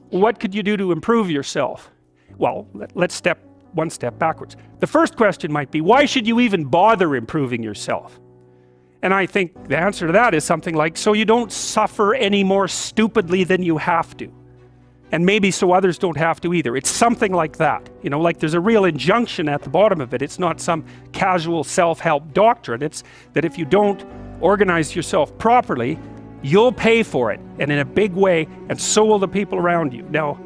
what could you do to improve yourself? Well, let's step one step backwards. The first question might be, why should you even bother improving yourself? And I think the answer to that is something like, so you don't suffer any more stupidly than you have to. And maybe so others don't have to either. It's something like that. You know, like there's a real injunction at the bottom of it. It's not some casual self-help doctrine. It's that if you don't organize yourself properly, you'll pay for it, and in a big way, and so will the people around you. Now,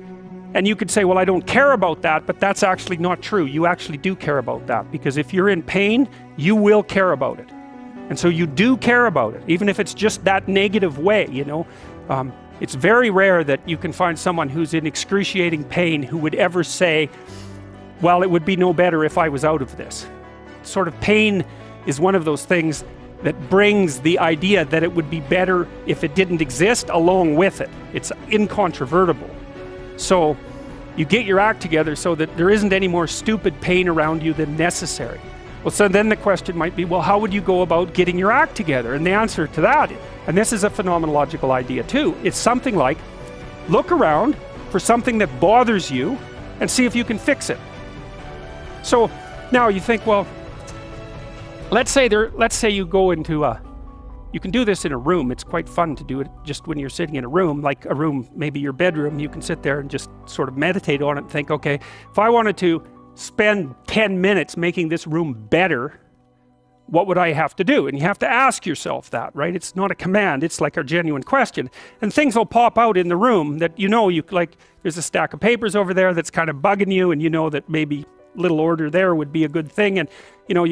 and you could say, well, I don't care about that, but that's actually not true. You actually do care about that, because if you're in pain, you will care about it. And so you do care about it, even if it's just that negative way, you know. It's very rare that you can find someone who's in excruciating pain who would ever say, well, it would be no better if I was out of this. Sort of pain is one of those things that brings the idea that it would be better if it didn't exist along with it. It's incontrovertible. So you get your act together so that there isn't any more stupid pain around you than necessary. Well, so then the question might be, well, how would you go about getting your act together? And the answer to that, and this is a phenomenological idea too, it's something like, look around for something that bothers you and see if you can fix it. So now you think, well, let's say you go into you can do this in a room. It's quite fun to do it just when you're sitting in a room, like a room, maybe your bedroom. You can sit there and just sort of meditate on it and think, okay, if I wanted to spend 10 minutes making this room better, what would I have to do? And you have to ask yourself that, right? It's not a command, it's like a genuine question. And things will pop out in the room that you know, like there's a stack of papers over there that's kind of bugging you, and you know that maybe little order there would be a good thing, and you know,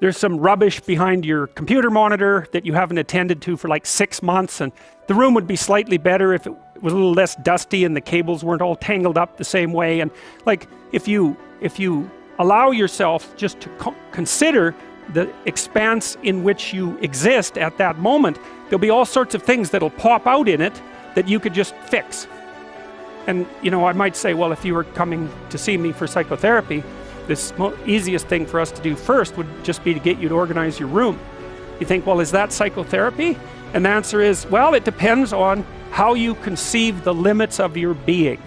there's some rubbish behind your computer monitor that you haven't attended to for like 6 months, and the room would be slightly better if it was a little less dusty and the cables weren't all tangled up the same way. And like if you allow yourself just to consider the expanse in which you exist at that moment, there'll be all sorts of things that'll pop out in it that you could just fix. And you know, I might say, well, if you were coming to see me for psychotherapy, this easiest thing for us to do first would just be to get you to organize your room. You think, well, is that psychotherapy? And the answer is, well, it depends on how you conceive the limits of your being.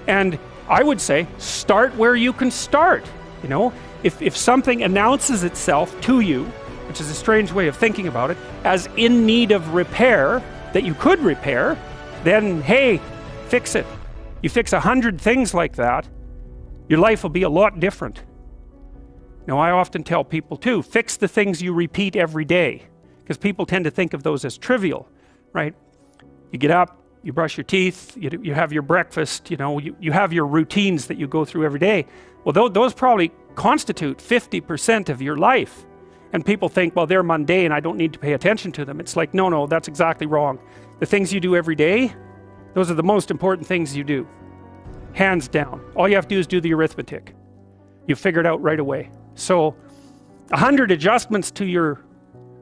And I would say, start where you can start. You know, if something announces itself to you, which is a strange way of thinking about it, as in need of repair, that you could repair, then hey, fix it. You fix 100 things like that, your life will be a lot different. Now, I often tell people too, fix the things you repeat every day, because people tend to think of those as trivial, right? You get up, you brush your teeth, you have your breakfast, you know, you have your routines that you go through every day. Well, those probably constitute 50% of your life. And people think, well, they're mundane, I don't need to pay attention to them. It's like, no, that's exactly wrong. The things you do every day, those are the most important things you do. Hands down. All you have to do is do the arithmetic. You figure it out right away. So 100 adjustments to your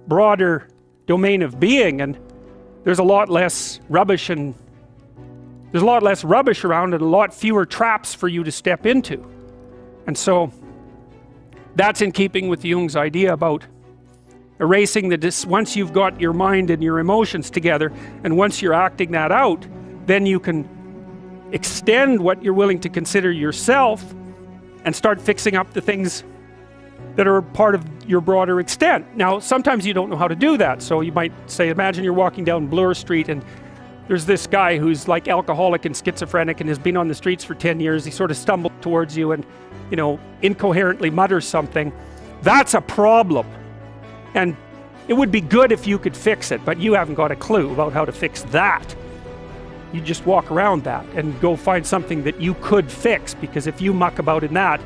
broader domain of being, and there's a lot less rubbish around, and a lot fewer traps for you to step into. And so that's in keeping with Jung's idea about erasing once you've got your mind and your emotions together, and once you're acting that out, then you can extend what you're willing to consider yourself and start fixing up the things that are part of your broader extent. Now, sometimes you don't know how to do that. So you might say, imagine you're walking down Bloor Street and there's this guy who's like alcoholic and schizophrenic and has been on the streets for 10 years. He sort of stumbles towards you and, you know, incoherently mutters something. That's a problem. And it would be good if you could fix it, but you haven't got a clue about how to fix that. You just walk around that and go find something that you could fix, because if you muck about in that,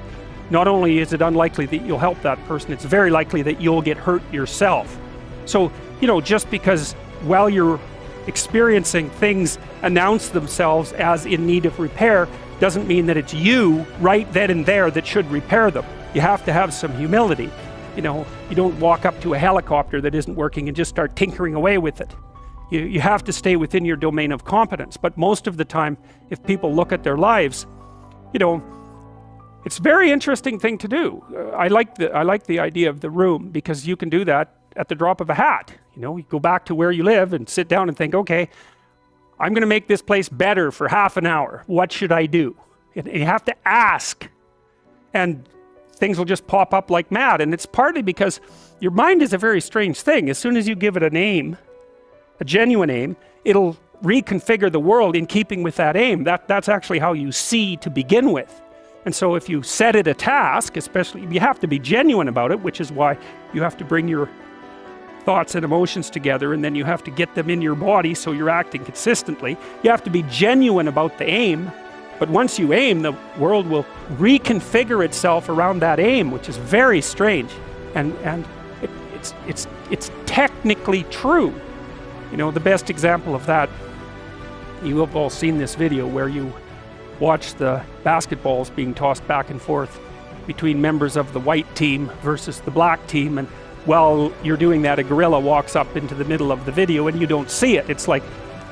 not only is it unlikely that you'll help that person, it's very likely that you'll get hurt yourself. So, you know, just because while you're experiencing things announce themselves as in need of repair, doesn't mean that it's you right then and there that should repair them. You have to have some humility. You know, you don't walk up to a helicopter that isn't working and just start tinkering away with it. You have to stay within your domain of competence. But most of the time, if people look at their lives, you know, it's a very interesting thing to do. I like the idea of the room, because you can do that at the drop of a hat. You know, you go back to where you live and sit down and think, okay, I'm going to make this place better for half an hour. What should I do? And you have to ask. And things will just pop up like mad. And it's partly because your mind is a very strange thing. As soon as you give it a name, a genuine aim, it'll reconfigure the world in keeping with that aim. That's actually how you see to begin with. And so if you set it a task, especially, you have to be genuine about it, which is why you have to bring your thoughts and emotions together, and then you have to get them in your body so you're acting consistently. You have to be genuine about the aim, but once you aim, the world will reconfigure itself around that aim, which is very strange. And it's technically true. You know, the best example of that, you have all seen this video where you watch the basketballs being tossed back and forth between members of the white team versus the black team, and while you're doing that, a gorilla walks up into the middle of the video and you don't see it. It's like,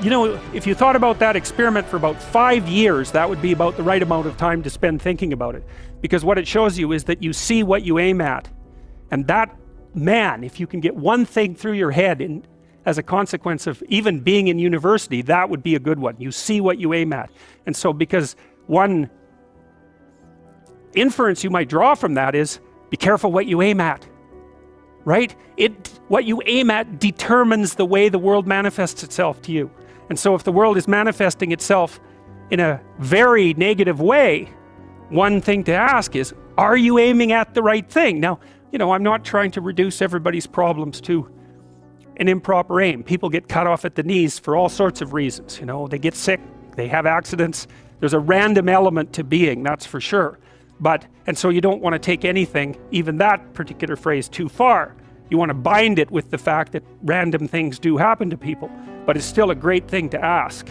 you know, if you thought about that experiment for about 5 years, that would be about the right amount of time to spend thinking about it. Because what it shows you is that you see what you aim at. And that, man, if you can get one thing through your head as a consequence of even being in university, that would be a good one. You see what you aim at. And so because one inference you might draw from that is, be careful what you aim at. Right? What you aim at determines the way the world manifests itself to you. And so if the world is manifesting itself in a very negative way, one thing to ask is, are you aiming at the right thing? Now, you know, I'm not trying to reduce everybody's problems to an improper aim. People get cut off at the knees for all sorts of reasons. You know, they get sick, they have accidents. There's a random element to being, that's for sure. And so you don't want to take anything, even that particular phrase, too far. You want to bind it with the fact that random things do happen to people, but it's still a great thing to ask.